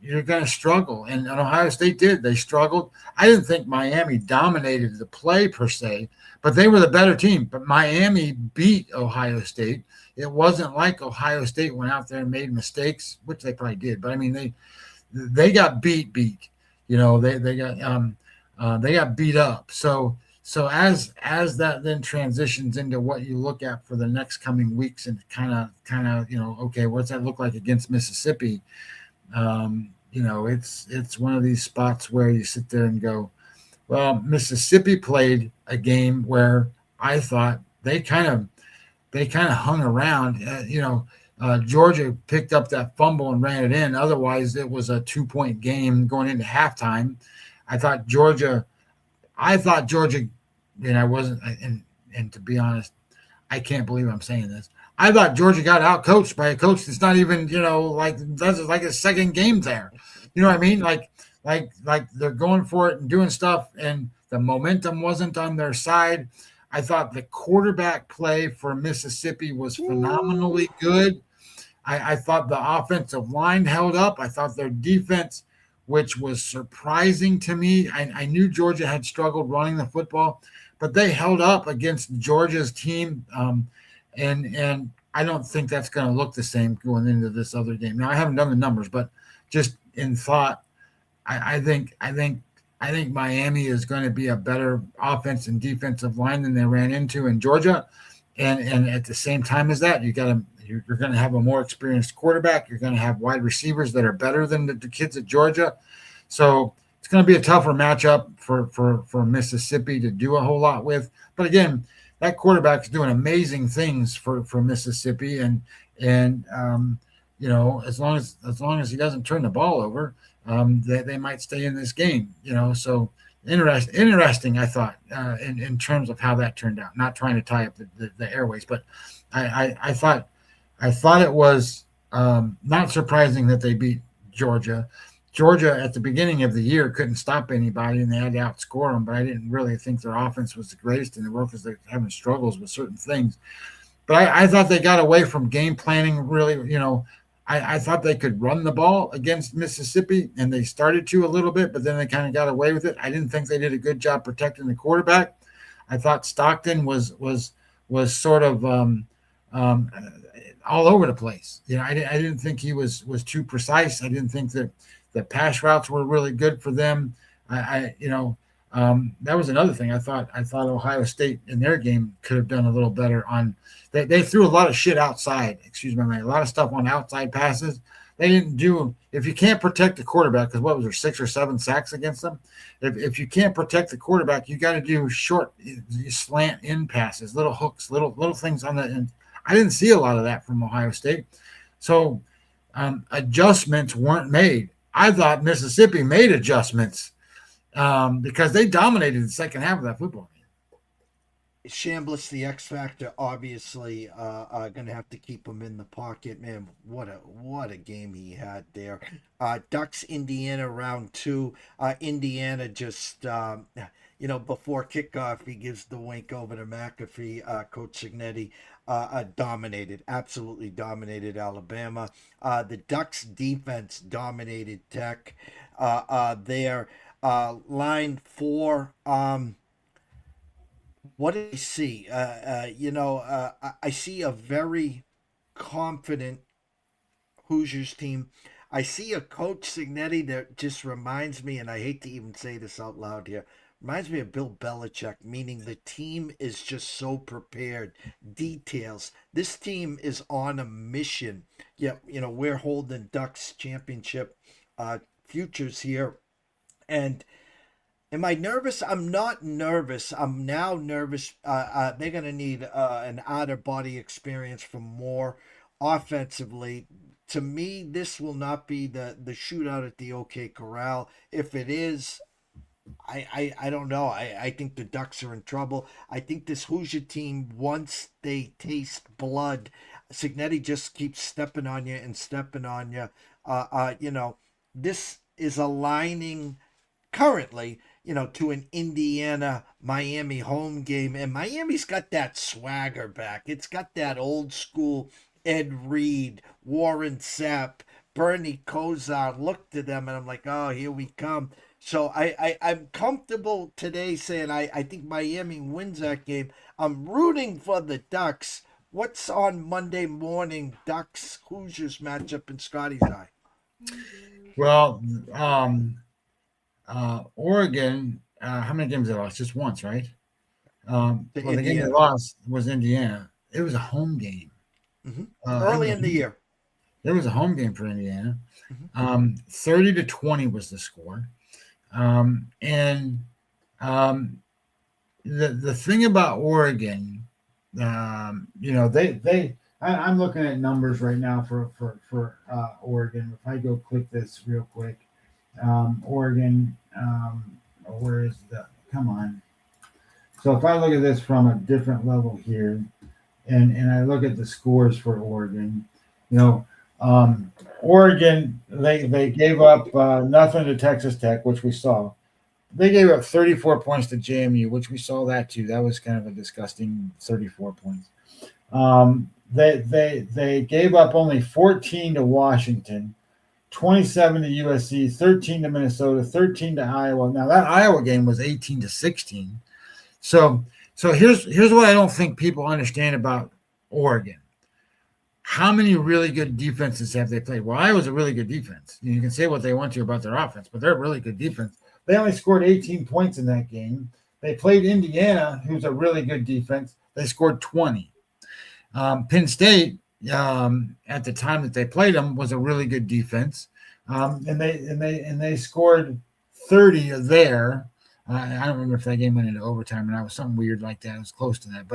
you're going to struggle. And Ohio State did. They struggled. I didn't think Miami dominated the play per se, but they were the better team. But Miami beat Ohio State. It wasn't like Ohio State went out there and made mistakes, which they probably did. But I mean, they got beat. They got beat up. So as that then transitions into what you look at for the next coming weeks and kind of okay, what's that look like against Mississippi? It's one of these spots where you sit there and go, well, Mississippi played a game where I thought they kind of hung around. Georgia picked up that fumble and ran it in. Otherwise, it was a 2-point game going into halftime. I thought Georgia, and I wasn't, and to be honest, I can't believe I'm saying this. I thought Georgia got outcoached by a coach that's not even, that's like a second game there. You know what I mean? Like they're going for it and doing stuff, and the momentum wasn't on their side. I thought the quarterback play for Mississippi was phenomenally good. I thought the offensive line held up. I thought their defense, which was surprising to me. I knew Georgia had struggled running the football, but they held up against Georgia's team. And I don't think that's going to look the same going into this other game. Now, I haven't done the numbers, but just in thought, I think I think Miami is going to be a better offense and defensive line than they ran into in Georgia. And at the same time as that, you're going to have a more experienced quarterback. You're going to have wide receivers that are better than the kids at Georgia. So it's going to be a tougher matchup for Mississippi to do a whole lot with. But again, that quarterback's doing amazing things for Mississippi, and as long as he doesn't turn the ball over, they might stay in this game. So interesting. I thought in terms of how that turned out. Not trying to tie up the airways, but I thought it was not surprising that they beat Georgia. Georgia at the beginning of the year couldn't stop anybody, and they had to outscore them. But I didn't really think their offense was the greatest in the world because they're having struggles with certain things. But I thought they got away from game planning. Really, I thought they could run the ball against Mississippi, and they started to a little bit, but then they kind of got away with it. I didn't think they did a good job protecting the quarterback. I thought Stockton was sort of all over the place. I didn't think he was too precise. I didn't think that the pass routes were really good for them. That was another thing. I thought Ohio State in their game could have done a little better on. They threw a lot of shit outside. Excuse my man. A lot of stuff on outside passes. They didn't do. If you can't protect the quarterback, because what was there, 6 or 7 sacks against them? If you can't protect the quarterback, you got to do short, slant in passes, little hooks, little things on the. And I didn't see a lot of that from Ohio State. So adjustments weren't made. I thought Mississippi made adjustments because they dominated the second half of that football game. Chambliss, the X factor, obviously going to have to keep him in the pocket. Man, what a game he had there. Ducks, Indiana, round 2. Indiana just, before kickoff, he gives the wink over to McAfee. Coach Cignetti absolutely dominated Alabama. The Ducks defense dominated Tech. Their line 4. What do I see? I see a very confident Hoosiers team. I see a Coach Cignetti that just reminds me, and I hate to even say this out loud here, reminds me of Bill Belichick, meaning the team is just so prepared. Details. This team is on a mission. Yeah, we're holding Ducks championship futures here. And am I nervous? I'm not nervous. I'm now nervous. They're going to need an out-of-body experience from Moore offensively. To me, this will not be the shootout at the OK Corral. If it is, I don't know. I think the Ducks are in trouble. I think this Hoosier team, once they taste blood, Cignetti just keeps stepping on you and stepping on you. This is aligning currently, to an Indiana-Miami home game. And Miami's got that swagger back. It's got that old school Ed Reed, Warren Sapp, Bernie Kosar. Look to them, and I'm like, oh, here we come. So I'm comfortable today saying I think Miami wins that game. I'm rooting for the Ducks. What's on Monday morning, Ducks Hoosiers matchup in Scotty's eye? Well, Oregon, how many games they lost? Just once, right? The game they lost was Indiana. It was a home game. Mm-hmm. Early in the year. It was a home game for Indiana. 30-20 was the score. The thing about Oregon, I'm looking at numbers right now for Oregon. If I go click this real quick, Oregon, where is the? Come on. So if I look at this from a different level here, and I look at the scores for Oregon, Oregon, they gave up nothing to Texas Tech, which we saw. They gave up 34 points to JMU, which we saw that too. That was kind of a disgusting 34 points. They gave up only 14 to Washington, 27 to USC, 13 to Minnesota, 13 to Iowa. Now that Iowa game was 18-16. So here's what I don't think people understand about Oregon. How many really good defenses have they played? Well, Iowa's a really good defense. You can say what they want to about their offense, but they're a really good defense. They only scored 18 points in that game. They played Indiana, who's a really good defense. They scored 20. Penn State, at the time that they played them, was a really good defense, and they scored 30 there. I don't remember if that game went into overtime, and I was something weird like that. It was close to that,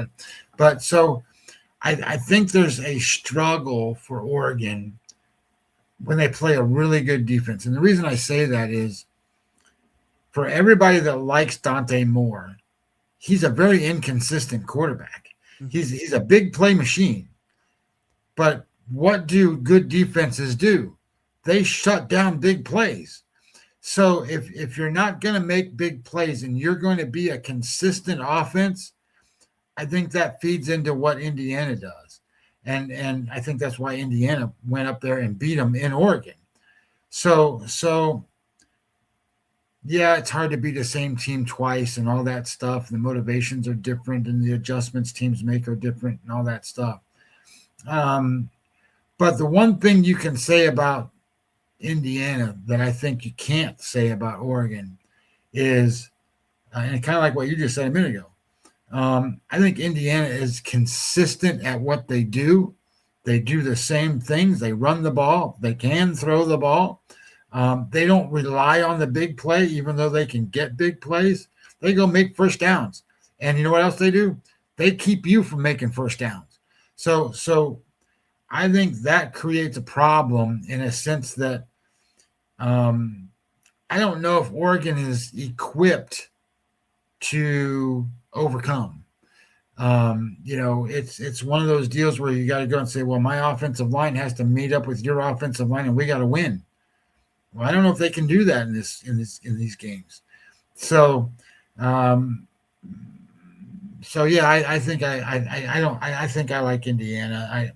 but so I think there's a struggle for Oregon when they play a really good defense, and the reason I say that is for everybody that likes Dante Moore, he's a very inconsistent quarterback. He's a big play machine, but what do good defenses do? They shut down big plays. So if you're not going to make big plays and you're going to be a consistent offense, I think that feeds into what Indiana does. And I think that's why Indiana went up there and beat them in Oregon. So yeah, it's hard to beat the same team twice and all that stuff. The motivations are different and the adjustments teams make are different and all that stuff. But the one thing you can say about Indiana that I think you can't say about Oregon is, and kind of like what you just said a minute ago, I think Indiana is consistent at what they do. They do the same things. They run the ball. They can throw the ball. They don't rely on the big play, even though they can get big plays. They go make first downs. And you know what else they do? They keep you from making first downs. So I think that creates a problem in a sense that I don't know if Oregon is equipped to overcome. It's one of those deals where you got to go and say, well, my offensive line has to meet up with your offensive line and we got to win. Well, I don't know if they can do that in these games. So yeah, I think I think I like Indiana.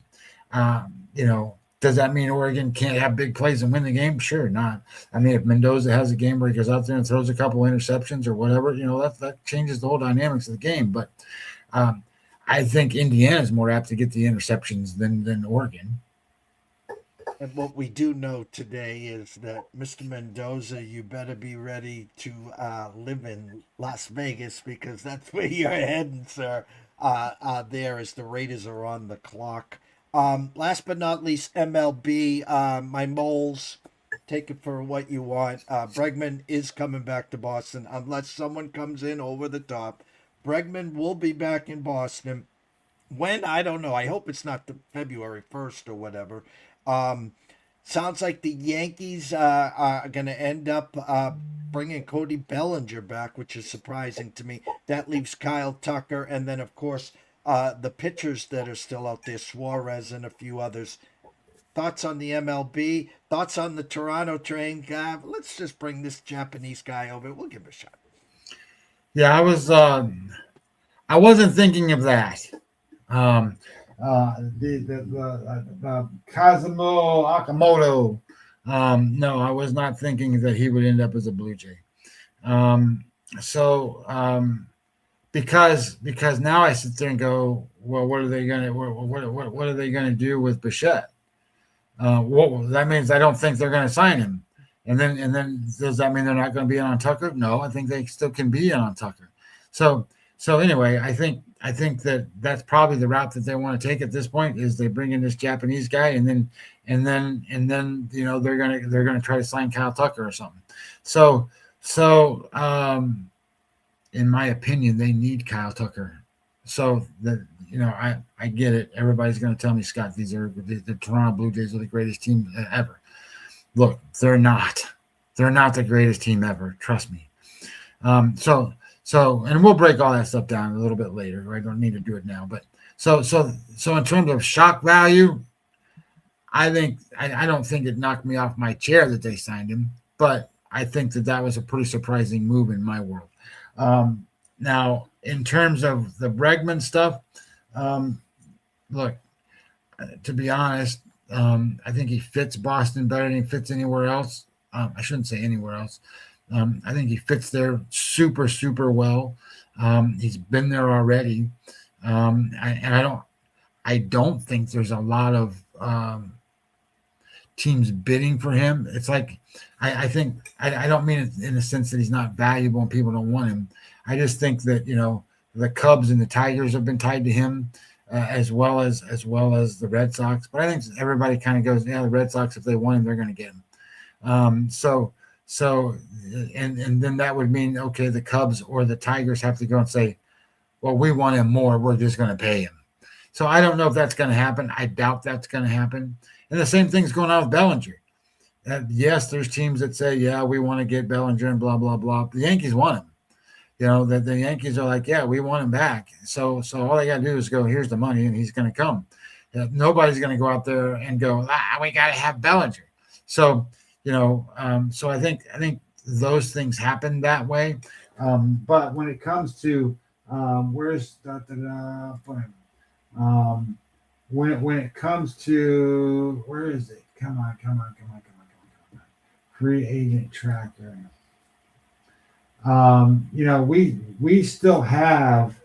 Does that mean Oregon can't have big plays and win the game? Sure, not. I mean, if Mendoza has a game where he goes out there and throws a couple interceptions or whatever, that changes the whole dynamics of the game. But I think Indiana is more apt to get the interceptions than Oregon. And what we do know today is that Mr. Mendoza, you better be ready to live in Las Vegas because that's where you're heading, sir. There as the Raiders are on the clock. Last but not least, MLB. My Moles, take it for what you want. Bregman is coming back to Boston unless someone comes in over the top. Bregman will be back in Boston. When? I don't know. I hope it's not the February 1st or whatever. Sounds like the Yankees are going to end up bringing Cody Bellinger back, which is surprising to me. That leaves Kyle Tucker, and then, of course, the pitchers that are still out there, Suarez and a few others. Thoughts on the MLB? Thoughts on the Toronto train? Let's just bring this Japanese guy over. We'll give him a shot. Yeah, I wasn't thinking of that. The Kazumo Akamoto. No, I was not thinking that he would end up as a Blue Jay. Because now I sit there and go, well, what are they gonna do with Bichette? That means I don't think they're gonna sign him. And then does that mean they're not going to be in on Tucker? No, I think they still can be in on Tucker. So anyway, I think that's probably the route that they want to take at this point is they bring in this Japanese guy and then they're gonna try to sign Kyle Tucker or something. So in my opinion, they need Kyle Tucker. So that I get it. Everybody's going to tell me, Scott, the Toronto Blue Jays are the greatest team ever. Look, they're not. They're not the greatest team ever. Trust me. So, and we'll break all that stuff down a little bit later. I don't need to do it now, but so in terms of shock value, I don't think it knocked me off my chair that they signed him, but I think that was a pretty surprising move in my world. Now, in terms of the Bregman stuff, look, to be honest, I think he fits Boston better than he fits anywhere else. I shouldn't say anywhere else. I think he fits there super, super well. He's been there already. I don't think there's a lot of teams bidding for him. It's like I think I don't mean it in the sense that he's not valuable and people don't want him. I just think that the Cubs and the Tigers have been tied to him, as well as the Red Sox. But I think everybody kind of goes, yeah, the Red Sox, if they want him, they're going to get him. And then that would mean, okay, the Cubs or the Tigers have to go and say, well, we want him more. We're just going to pay him. So I don't know if that's going to happen. I doubt that's going to happen. And the same thing's going on with Bellinger. Yes, there's teams that say, yeah, we want to get Bellinger and blah, blah, blah. The Yankees want him. That the Yankees are like, yeah, we want him back. So all they got to do is go, here's the money, and he's going to come. Nobody's going to go out there and go, we got to have Bellinger. So, so I think those things happen that way. But when it comes to when it comes to, where is it? Come on. Free agent tracker. We still have,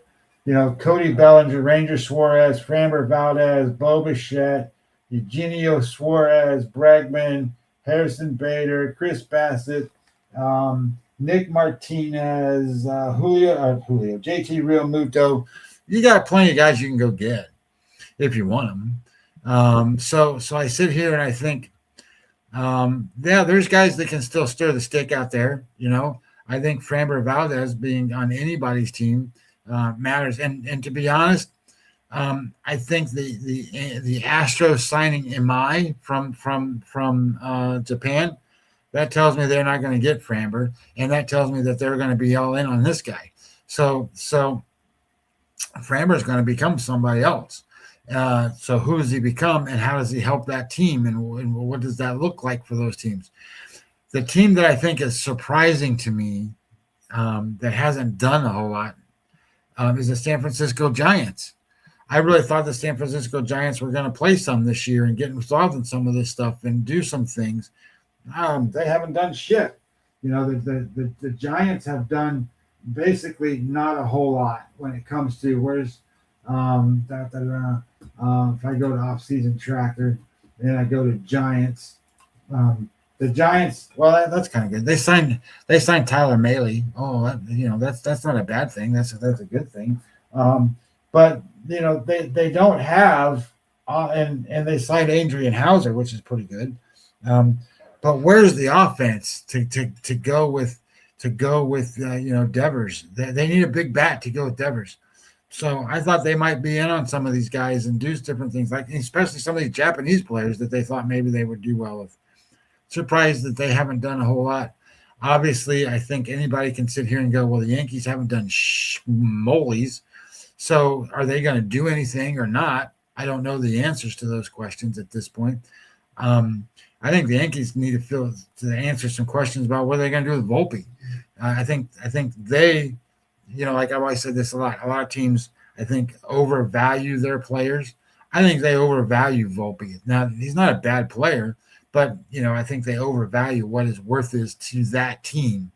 Cody Bellinger, Ranger Suarez, Framber Valdez, Bo Bichette, Eugenio Suarez, Bregman, Harrison Bader, Chris Bassett, Nick Martinez, Julio, JT Realmuto. You got plenty of guys you can go get if you want them. So I sit here and I think, there's guys that can still stir the stick out there. I think Framber Valdez being on anybody's team matters. And to be honest, I think the Astros signing Imai from Japan, that tells me they're not going to get Framber, and that tells me that they're going to be all in on this guy. So Framber is going to become somebody else. So who does he become, and how does he help that team, and what does that look like for those teams? The team that I think is surprising to me, that hasn't done a whole lot, is the San Francisco Giants. I really thought the San Francisco Giants were going to play some this year and get involved in some of this stuff and do some things. They haven't done shit. The Giants have done basically not a whole lot when it comes to where's if I go to off-season tracker and I go to Giants. The Giants, well, that's kind of good. They signed Tyler Mahle. Oh, that's not a bad thing. That's a good thing. But they don't have, and they signed Adrian Hauser, which is pretty good. But where's the offense to go with Devers? They need a big bat to go with Devers. So I thought they might be in on some of these guys and do different things, like especially some of these Japanese players that they thought maybe they would do well with. Surprised that they haven't done a whole lot. Obviously, I think anybody can sit here and go, well, the Yankees haven't done molies. So are they going to do anything or not? I don't know the answers to those questions at this point. I think the Yankees need to answer some questions about what they're going to do with Volpe. I think they, like I've always said this a lot of teams, I think, overvalue their players. I think they overvalue Volpe. Now, he's not a bad player, but, I think they overvalue what his worth is to that team.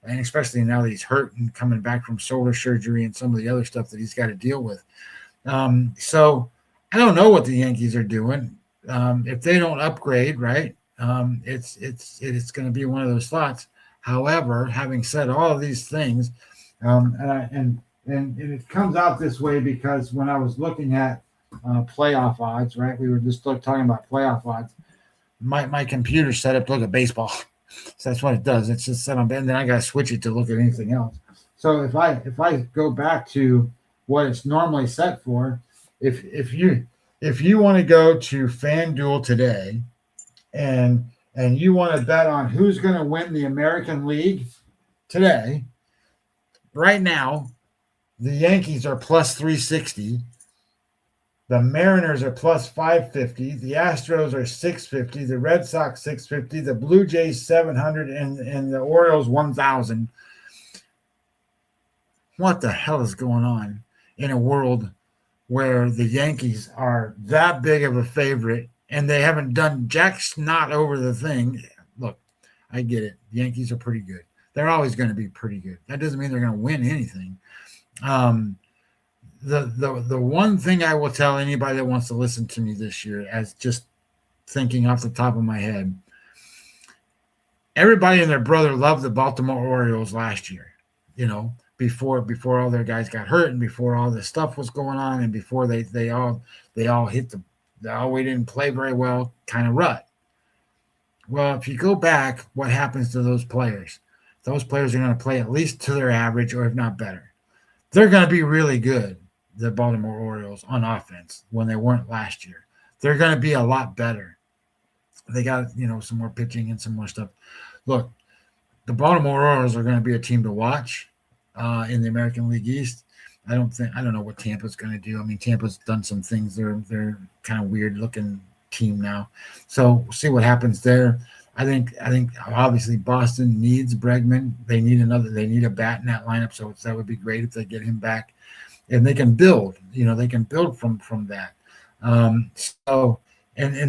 And especially now that he's hurt and coming back from shoulder surgery and some of the other stuff that he's got to deal with. So I don't know what the Yankees are doing. If they don't upgrade, right, it's going to be one of those thoughts. However, having said all of these things, and it comes out this way because when I was looking at playoff odds, right, we were just talking about playoff odds. My computer set up to look at baseball. So that's what it does. It's just set on, and then I got to switch it to look at anything else. So if I go back to what it's normally set for, if you want to go to FanDuel today and you want to bet on who's going to win the American League today, right now, the Yankees are plus 360. The Mariners are plus 550. The Astros are 650. The Red Sox 650. The Blue Jays 700 and the Orioles 1,000. What the hell is going on in a world where the Yankees are that big of a favorite and they haven't done jack snot over the thing? Look, I get it. The Yankees are pretty good. They're always going to be pretty good. That doesn't mean they're going to win anything. The one thing I will tell anybody that wants to listen to me this year, as just thinking off the top of my head. Everybody and their brother loved the Baltimore Orioles last year, before all their guys got hurt and before all this stuff was going on and before they all hit we didn't play very well kind of rut. Well, if you go back, what happens to those players? Those players are going to play at least to their average or if not better. They're going to be really good, the Baltimore Orioles, on offense when they weren't last year. They're going to be a lot better. They got, some more pitching and some more stuff. Look, the Baltimore Orioles are going to be a team to watch in the American League East. I don't know what Tampa's going to do. I mean, Tampa's done some things. They're kind of weird looking team now. So we'll see what happens there. I think obviously Boston needs Bregman. They need a bat in that lineup. So that would be great if they get him back. And they can build, they can build from that. And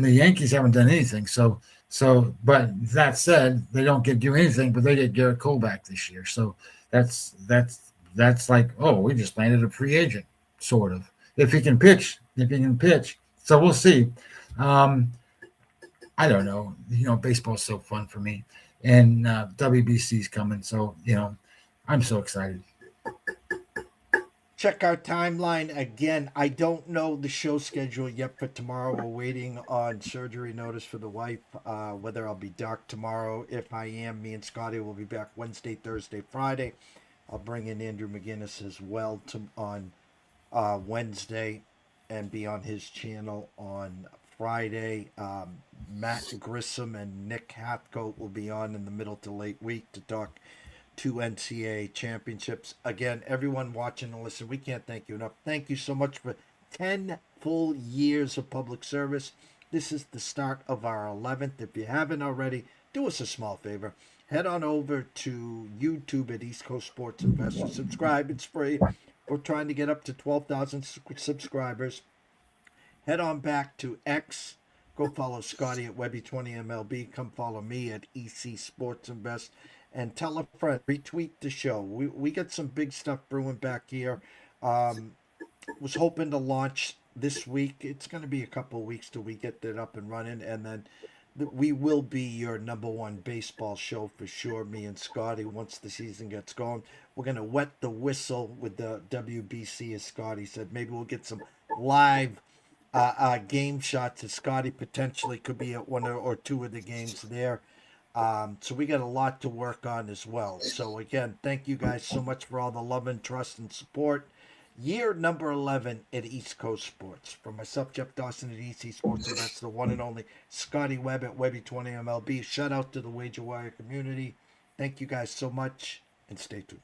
the Yankees haven't done anything. So, but that said, they don't do anything, but they get Garrett Cole back this year. So that's like, oh, we just landed a free agent, sort of. If he can pitch. So we'll see. I don't know. Baseball's so fun for me, and WBC's coming. So I'm so excited. Check our timeline again. I don't know the show schedule yet for tomorrow. We're waiting on surgery notice for the wife, whether I'll be dark tomorrow. If I am, me and Scotty will be back Wednesday, Thursday, Friday. I'll bring in Andrew McGinnis as well on Wednesday and be on his channel on Friday. Matt Grissom and Nick Hathcote will be on in the middle to late week to talk 2 NCAA championships. Again, everyone watching and listening, we can't thank you enough. Thank you so much for 10 full years of public service. This is the start of our 11th. If you haven't already, do us a small favor. Head on over to YouTube at East Coast Sports Investors. Subscribe. It's free. We're trying to get up to 12,000 subscribers. Head on back to X. Go follow Scotty at Webby20MLB. Come follow me at EC Sports Invest. And tell a friend, retweet the show. We got some big stuff brewing back here. Was hoping to launch this week. It's going to be a couple of weeks till we get that up and running. And then we will be your number one baseball show for sure, me and Scotty, once the season gets going. We're going to wet the whistle with the WBC, as Scotty said. Maybe we'll get some live game shots, as Scotty potentially could be at one or two of the games there. So we got a lot to work on as well. So again, thank you guys so much for all the love and trust and support. Year number 11 at East Coast Sports. For myself, Jeff Dawson at EC Sports, and that's the one and only Scotty Webb at Webby20MLB. Shout out to the Wager Wire community. Thank you guys so much, and stay tuned.